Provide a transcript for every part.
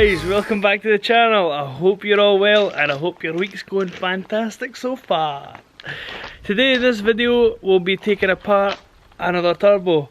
guys, welcome back to the channel. I hope you're all well and I hope your week's going fantastic so far. Today in this video we'll be taking apart another turbo.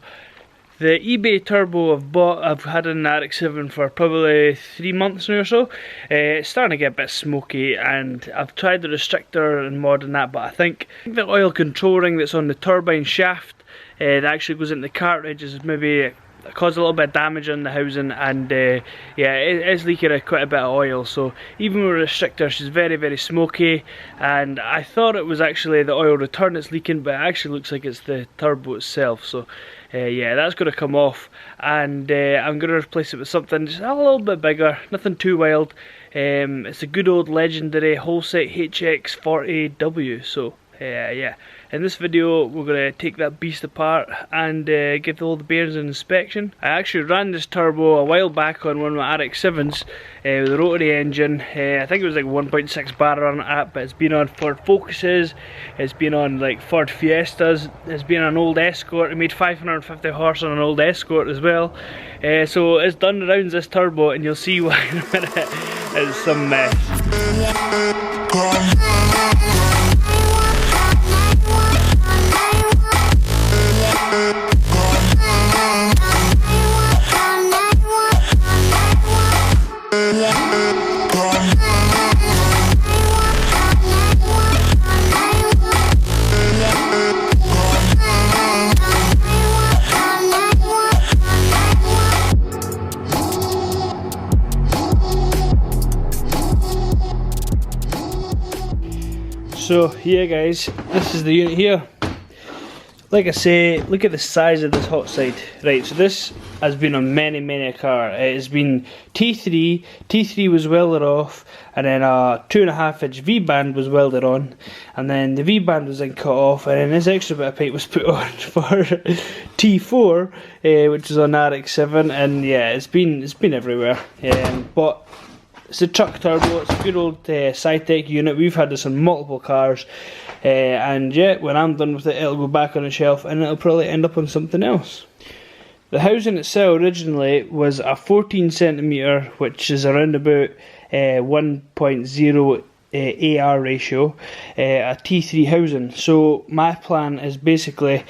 The eBay turbo I've had in the RX7 for probably 3 months now or so. It's starting to get a bit smoky and I've tried the restrictor and mod and that, but I think the oil control ring that's on the turbine shaft that actually goes into the cartridge is maybe caused a little bit of damage on the housing, and yeah, it is leaking quite a bit of oil. So even with a restrictor, she's very smoky, and I thought it was actually the oil return that's leaking, but it actually looks like it's the turbo itself. So yeah, that's going to come off, and I'm going to replace it with something just a little bit bigger, nothing too wild. It's a good old legendary holset HX40W. So yeah, in this video we're going to take that beast apart and give all the bearings an inspection. I actually ran this turbo a while back on one of my RX7s with a rotary engine. I think it was like 1.6 bar on it, but it's been on Ford Focuses, it's been on like Ford Fiestas, it's been on an old Escort. It made 550 horse on an old Escort as well. So it's done the rounds, this turbo, and you'll see why in a minute. It's some mess. So yeah guys, this is the unit here. Like I say, look at the size of this hot side. Right, so this has been on many a car. It has been T3 was welded off, and then a 2.5 inch V-band was welded on, and then the V-band was then cut off, and then this extra bit of pipe was put on for T4, which is on RX7, and yeah, it's been everywhere. But it's a truck turbo, it's a good old BEYTEK unit. We've had this on multiple cars, and yeah, when I'm done with it, it'll go back on the shelf and it'll probably end up on something else. The housing itself originally was a 14cm, which is around about 1.0 AR ratio, a T3 housing. So my plan is basically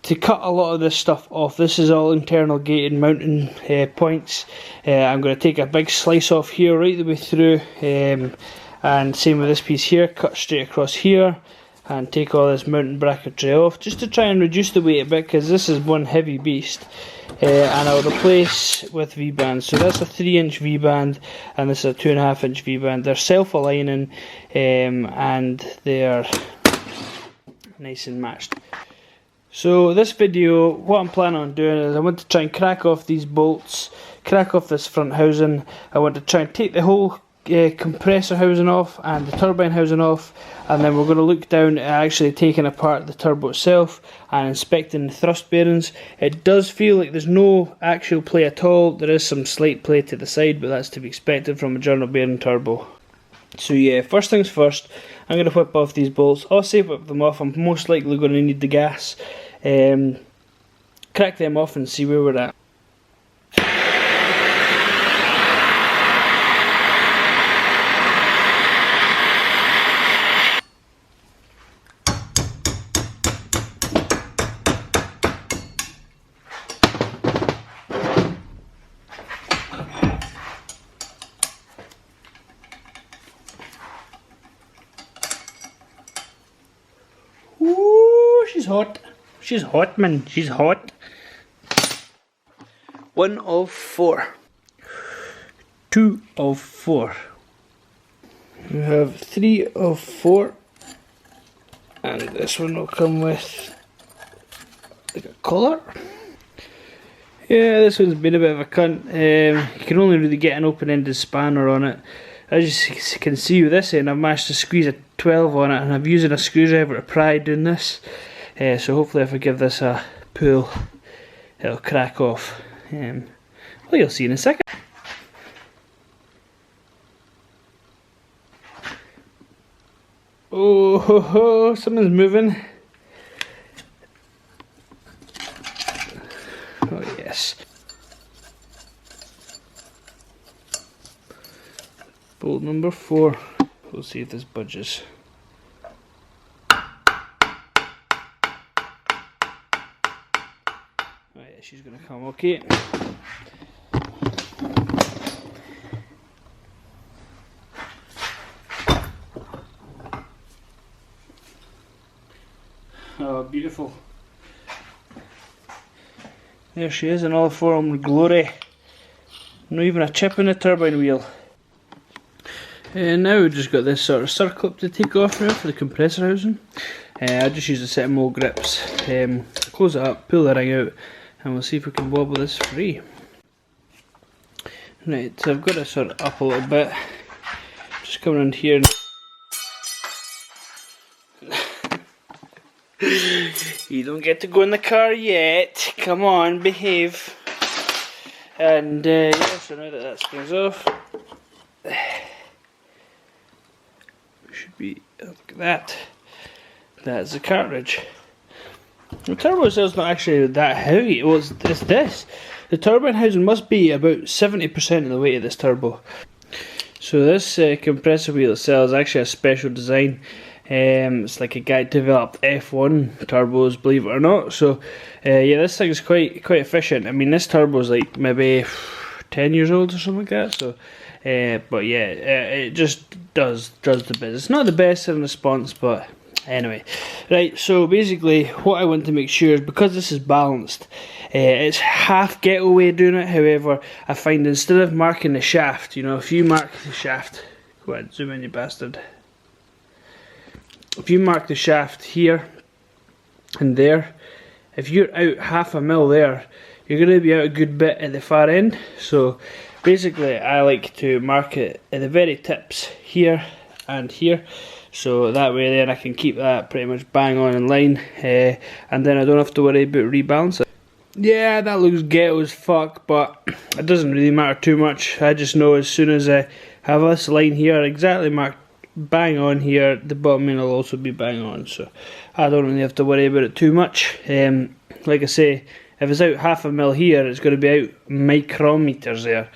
to cut a lot of this stuff off. This is all internal gated mounting points. I'm going to take a big slice off here right the way through, and same with this piece here, cut straight across here and take all this mounting bracketry off just to try and reduce the weight a bit, because this is one heavy beast. And I'll replace with V-bands. So that's a 3-inch V-band and this is a 2.5 inch V-band. They're self-aligning and they are nice and matched. So this video, what I'm planning on doing is I want to try and crack off these bolts, crack off this front housing. I want to try and take the whole compressor housing off and the turbine housing off, and then we're going to look down at actually taking apart the turbo itself and inspecting the thrust bearings. It does feel like there's no actual play at all. There is some slight play to the side, but that's to be expected from a journal bearing turbo. So yeah, first things first, I'm going to whip off these bolts. I'll say whip them off, I'm most likely going to need the gas. Crack them off and see where we're at. Ooh, she's hot. She's hot, man. She's hot. 1 of 4. 2 of 4. We have 3 of 4. And this one will come with like a collar. Yeah, this one's been a bit of a cunt. You can only really get an open-ended spanner on it. As you can see with this end, I've managed to squeeze a 12 on it, and I'm using a screwdriver to pry doing this. So hopefully if I give this a pull, it'll crack off. Well, you'll see in a second. Oh ho ho, someone's moving. Oh yes. number 4. We'll see if this budges. Oh yeah, she's gonna come okay. Oh, beautiful. There she is in all of her glory. Not even a chip in the turbine wheel. And now we've just got this sort of circlip to take off now for the compressor housing. I just use a set of mole grips. Close it up, pull the ring out, and we'll see if we can wobble this free. Right, so I've got it sort of up a little bit. Just come around here. You don't get to go in the car yet. Come on, behave. And yeah, so now that springs off, should be, look at that. That's the cartridge. The turbo cell's not actually that heavy. Well, it's this. The turbine housing must be about 70% of the weight of this turbo. So this compressor wheel itself is actually a special design. It's like a guy developed F1 turbos, believe it or not. So yeah, this thing is quite efficient. I mean, this turbo is like maybe 10 years old or something like that. So but yeah, it just does the business. It's not the best in response, but anyway. Right, so basically what I want to make sure is, because this is balanced, it's half getaway doing it. However, I find instead of marking the shaft, you know, if you mark the shaft, go ahead, zoom in, you bastard. If you mark the shaft here and there, if you're out half a mil there, you're going to be out a good bit at the far end. So basically I like to mark it at the very tips here and here, so that way then I can keep that pretty much bang on in line, and then I don't have to worry about rebalancing. Yeah, that looks ghetto as fuck, but it doesn't really matter too much. I just know as soon as I have this line here exactly marked bang on here, the bottom end will also be bang on, so I don't really have to worry about it too much. Like I say, if it's out half a mil here, it's going to be out micrometers there.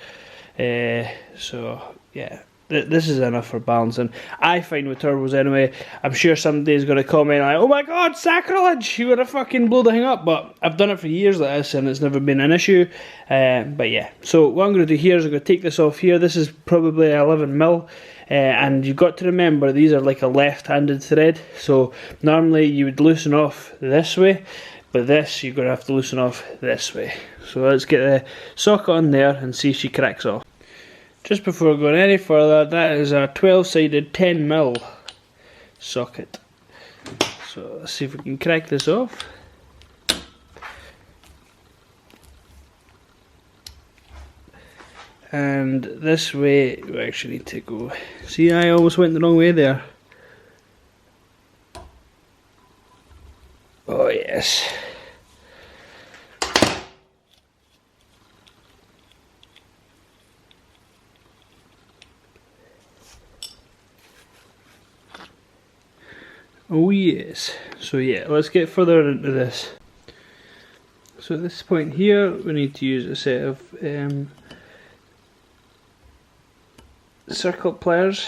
So yeah, this is enough for balancing, I find, with turbos anyway. I'm sure somebody's going to comment like, oh my god, sacrilege, you gotta fucking blow the thing up, but I've done it for years like this and it's never been an issue. But yeah, so what I'm going to do here is I'm going to take this off here. This is probably 11 mil. And you've got to remember, these are like a left-handed thread, so normally you would loosen off this way, but this you're going to have to loosen off this way. So let's get the socket on there and see if she cracks off. Just before going any further, that is a 12-sided 10 mil socket. So let's see if we can crack this off. And this way we actually need to go. See, I almost went the wrong way there. Oh yes. Oh yes. So yeah, let's get further into this. So at this point here we need to use a set of circle pliers.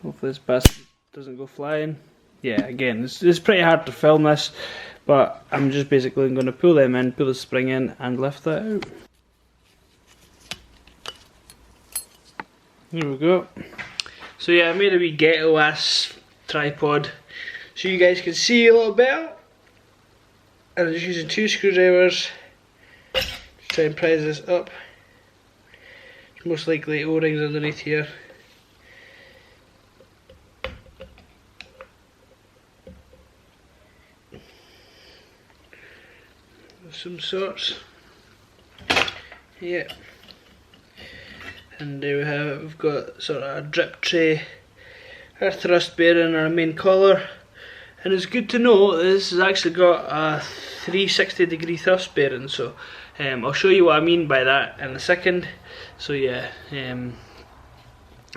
Hopefully this bastard doesn't go flying. Yeah, again, it's pretty hard to film this, but I'm just basically going to pull them in, pull the spring in and lift that out. There we go. So yeah, I made a wee ghetto ass tripod so you guys can see a little better. And I'm just using 2 screwdrivers to try and prise this up. Most likely O-rings underneath here. Of some sorts. Yeah. And there we have it. We've got sort of a drip tray, our thrust bearing, our main collar. And it's good to know that this has actually got a 360-degree thrust bearing, so I'll show you what I mean by that in a second. So yeah,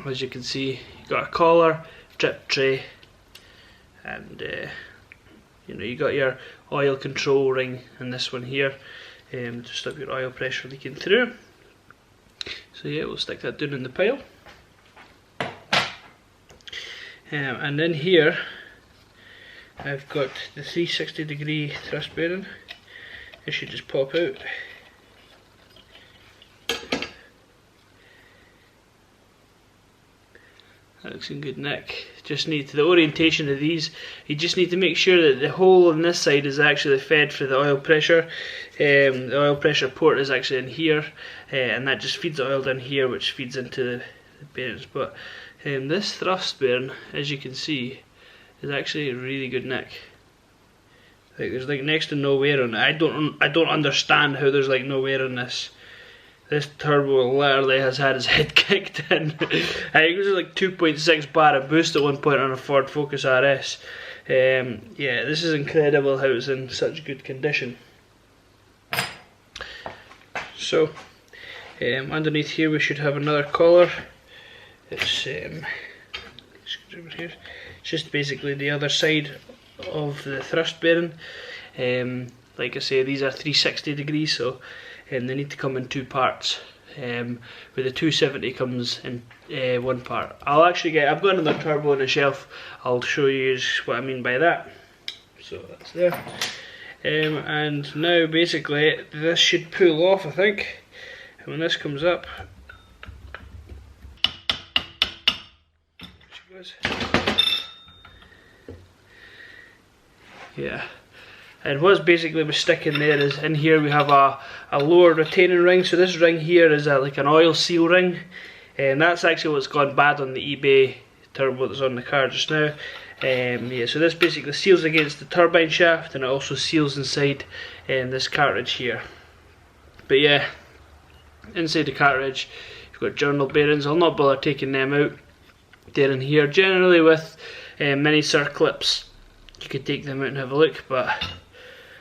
as you can see, you've got a collar, drip tray, and you know, you got your oil control ring and this one here to stop your oil pressure leaking through. So yeah, we'll stick that down in the pile. And in here I've got the 360° thrust bearing. It should just pop out. That looks in good nick. Just need the orientation of these. You just need to make sure that the hole on this side is actually fed for the oil pressure. The oil pressure port is actually in here, and that just feeds the oil down here, which feeds into the bearings. But this thrust bearing, as you can see, is actually a really good nick. Like, there's like next to no wear on it. I don't understand how there's like no wear on this. This turbo literally has had his head kicked in. I think it was like 2.6 bar of boost at one point on a Ford Focus RS. Yeah, this is incredible how it's in such good condition. So, underneath here we should have another collar. It's over here. It's just basically the other side of the thrust bearing. Like I say, these are 360°, so they need to come in two parts. Where the 270 comes in one part. I've got another turbo on the shelf. I'll show you what I mean by that. So that's there. And now basically this should pull off, I think. And when this comes up, she goes. Yeah. And what's basically we're sticking there is, in here we have a lower retaining ring. So this ring here is like an oil seal ring, and that's actually what's gone bad on the eBay turbo that's on the car just now. Yeah, so this basically seals against the turbine shaft, and it also seals inside this cartridge here. But yeah, inside the cartridge you've got journal bearings. I'll not bother taking them out. They're in here. Generally with mini circlips you could take them out and have a look, but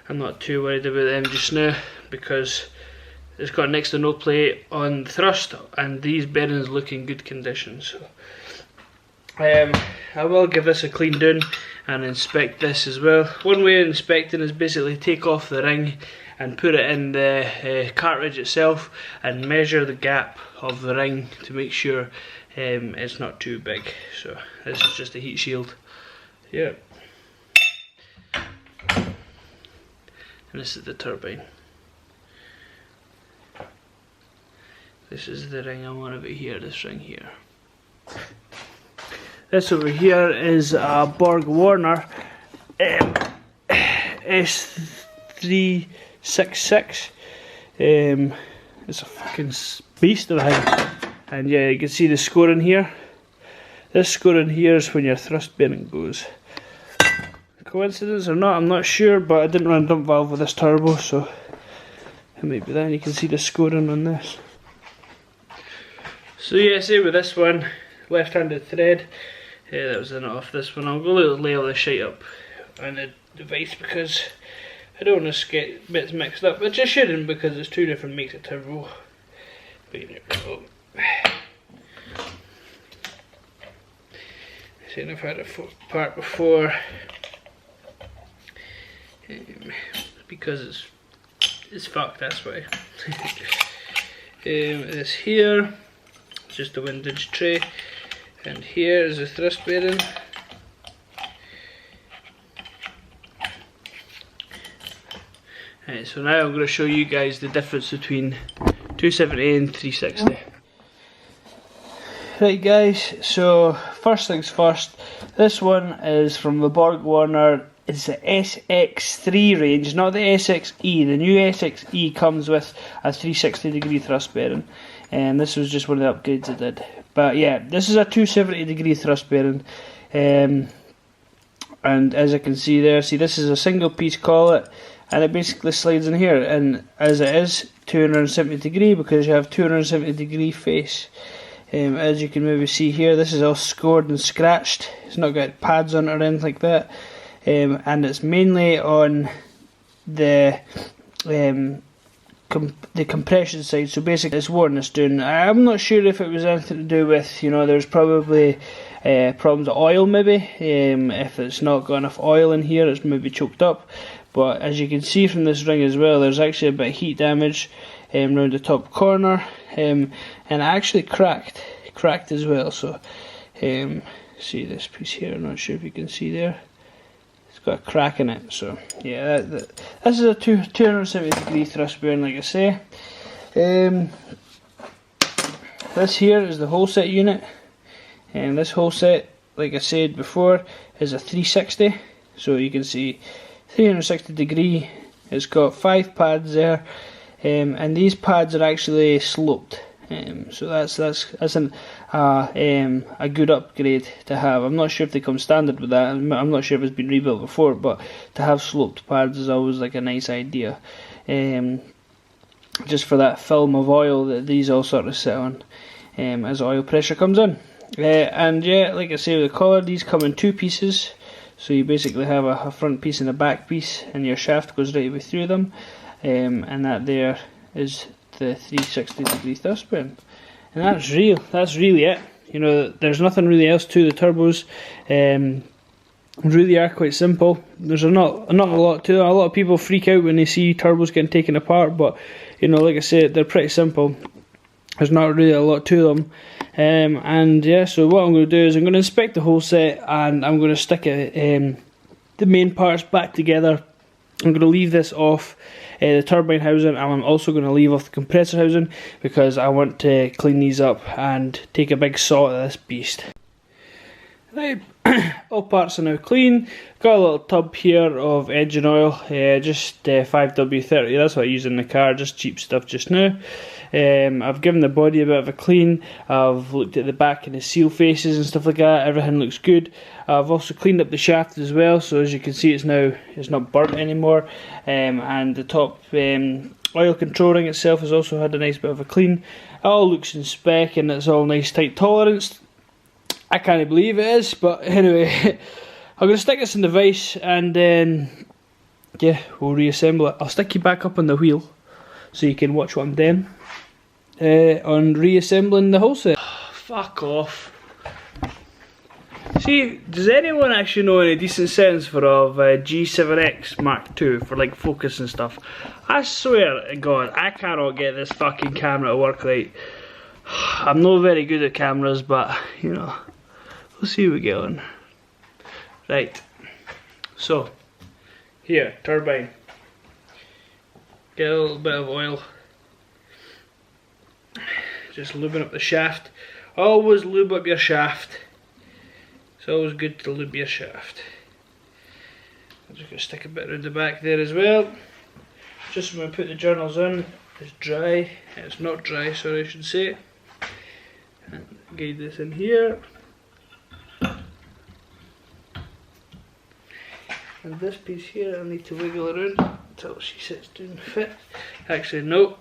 I'm not too worried about them just now because it's got next to no play on the thrust, and these bearings look in good condition. So I will give this a clean down and inspect this as well. One way of inspecting is basically take off the ring and put it in the cartridge itself and measure the gap of the ring to make sure it's not too big. So this is just a heat shield. Yeah. And this is the turbine. This is the ring I want over here, this ring here. This over here is a Borg Warner S366. It's a fucking beast of a thing. And yeah, you can see the scoring here. This scoring here is when your thrust bearing goes. Coincidence or not, I'm not sure, but I didn't run a dump valve with this turbo, so it might be that. And you can see the scoring on this. So yeah, say with this one, left-handed thread. Yeah, that was enough off this one. I'll go lay all this shite up on the device because I don't want to get bits mixed up, which I shouldn't because it's two different makes of turbo. But here we go. See, I've had a part before. Because it's fucked, that's why. This here, it's just a windage tray, and here is the thrust bearing. Right, so now I'm going to show you guys the difference between 270 and 360. Right guys, so first things first, this one is from the Borg Warner. It's the SX3 range, not the SXE. The new SXE comes with a 360° thrust bearing, and this was just one of the upgrades it did. But yeah, this is a 270° thrust bearing, and as you can see there, see this is a single piece collet, and it basically slides in here, and as it is 270° because you have 270° face. As you can maybe see here, this is all scored and scratched. It's not got pads on it or anything like that. And it's mainly on the compression side, so basically it's worn this down. I'm not sure if it was anything to do with, you know, there's probably problems with oil maybe. If it's not got enough oil in here, it's maybe choked up. But as you can see from this ring as well, there's actually a bit of heat damage. round the top corner, and it actually cracked as well. So see this piece here, I'm not sure if you can see there, it's got a crack in it. So yeah, this is a 270 degree thrust bearing, like I say. This here is the holset unit, and this holset, like I said before, is a 360. So you can see 360 degree. It's got 5 pads there, and these pads are actually sloped. So that's a good upgrade to have. I'm not sure if they come standard with that. I'm not sure if it's been rebuilt before, but to have sloped pads is always like a nice idea. Just for that film of oil that these all sort of sit on as oil pressure comes in. And yeah, like I say with the collar, these come in 2 pieces. So you basically have a front piece and a back piece, and your shaft goes right away through them. And that there is the 360 degree thrust bearing. And that's really it. You know, there's nothing really else to the turbos. Really are quite simple. There's not a lot to them. A lot of people freak out when they see turbos getting taken apart, but you know, like I said, they're pretty simple. There's not really a lot to them. And yeah, so what I'm going to do is I'm going to inspect the whole set, and I'm going to stick the main parts back together. I'm going to leave this off the turbine housing, and I'm also going to leave off the compressor housing because I want to clean these up and take a big saw at this beast. Right, all parts are now clean. Got a little tub here of engine oil, just 5W30, that's what I use in the car, just cheap stuff just now. I've given the body a bit of a clean. I've looked at the back and the seal faces and stuff like that. Everything looks good. I've also cleaned up the shaft as well, so as you can see, it's not burnt anymore. And the top oil control ring itself has also had a nice bit of a clean. It all looks in spec and it's all nice tight tolerance. I can't believe it is, but anyway, I'm going to stick this in the vise and then yeah, we'll reassemble it. I'll stick you back up on the wheel so you can watch what I'm doing on reassembling the whole set. Fuck off. See, does anyone actually know any decent settings for a G7X Mk2 for like focus and stuff? I swear to God, I cannot get this fucking camera to work right. I'm not very good at cameras, but you know, we'll see how we get on. Right, so here, turbine. Get a little bit of oil. Just lubing up the shaft. Always lube up your shaft. It's always good to lube your shaft. I'm just going to stick a bit around the back there as well. Just when I put the journals in, it's dry. It's not dry, sorry, I should say. And guide this in here. And this piece here, I need to wiggle around until she sits down fit. Actually, no.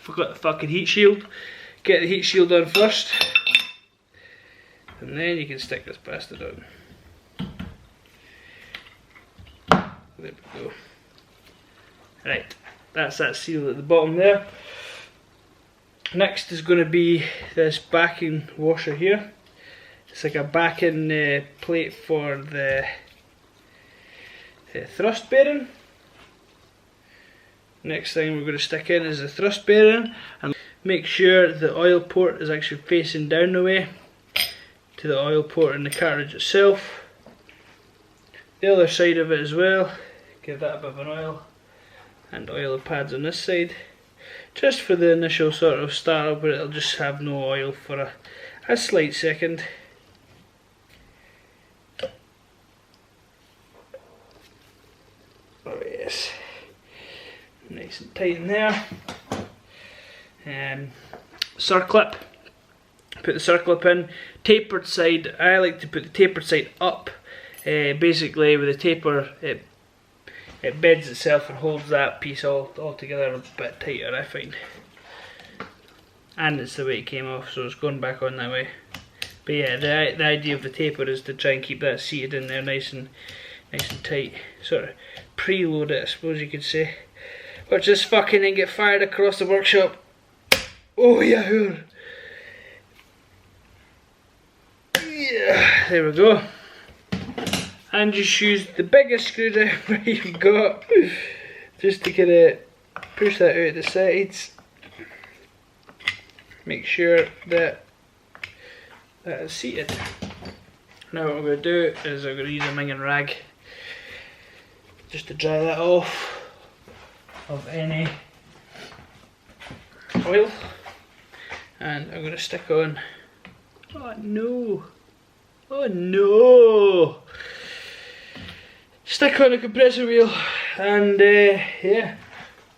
Forgot the fucking heat shield. Get the heat shield on first, and then you can stick this bastard on. There we go. Right, that's that seal at the bottom there. Next is going to be this backing washer here. It's like a backing plate for the thrust bearing. Next thing we're going to stick in is the thrust bearing, and make sure the oil port is actually facing down the way to the oil port in the cartridge itself. The other side of it as well, give that a bit of an oil, and oil the pads on this side, just for the initial sort of startup, but it'll just have no oil for a slight second. Oh yes, nice and tight in there. Circlip, put the circlip in. Tapered side, I like to put the tapered side up. Basically with the taper, it bends itself and holds that piece all together a bit tighter, I find. And it's the way it came off, so it's going back on that way. But yeah, the idea of the taper is to try and keep that seated in there nice and tight. Sort of preload it, I suppose you could say. Watch this fucking thing get fired across the workshop. Oh yeah, yeah, there we go. And just use the biggest screwdriver you've got to just to kind of push that out the sides. Make sure that that is seated. Now what I'm going to do is I'm going to use a minging rag just to dry that off of any oil, and I'm going to stick on. Oh no! Oh no! Stick on a compressor wheel, and yeah,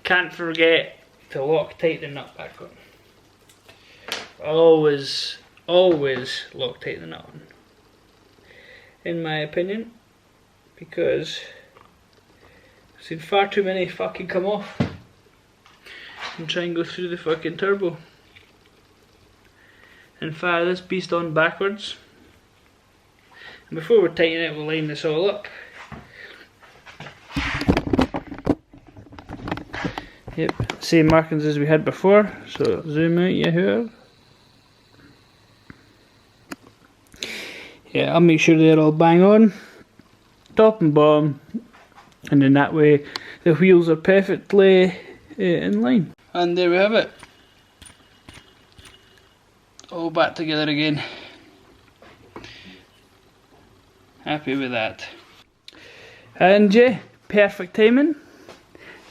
can't forget to Loctite the nut back on. Always Loctite the nut on, in my opinion, because I've seen far too many fucking come off and try and go through the fucking turbo and fire this beast on backwards. And before we tighten it, we'll line this all up. Yep, same markings as we had before, so zoom out you here. Yeah, I'll make sure they're all bang on, top and bottom, and then that way the wheels are perfectly in line. And there we have it, all back together again. Happy with that. And yeah, perfect timing.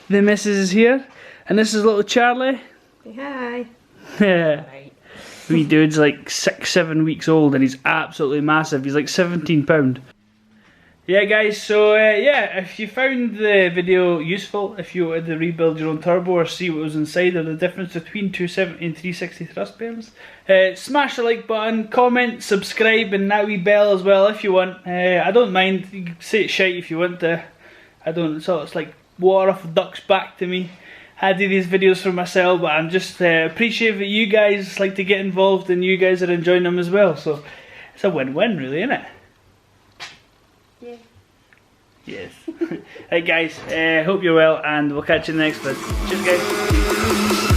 The missus is here, and this is little Charlie. Say hi. Yeah. Wee dude's like 6-7 weeks old, and he's absolutely massive. He's like 17 pound. Yeah guys, so yeah, if you found the video useful, if you wanted to rebuild your own turbo or see what was inside or the difference between 270 and 360 thrust bearings, smash the like button, comment, subscribe, and that wee bell as well if you want. I don't mind, you can say it's shite if you want to. I don't, so it's like water off a duck's back to me. I do these videos for myself, but I'm just appreciative that you guys like to get involved and you guys are enjoying them as well. So it's a win-win really, isn't it? Yeah. Yes. Right guys, hope you're well, and we'll catch you in the next one. Cheers guys.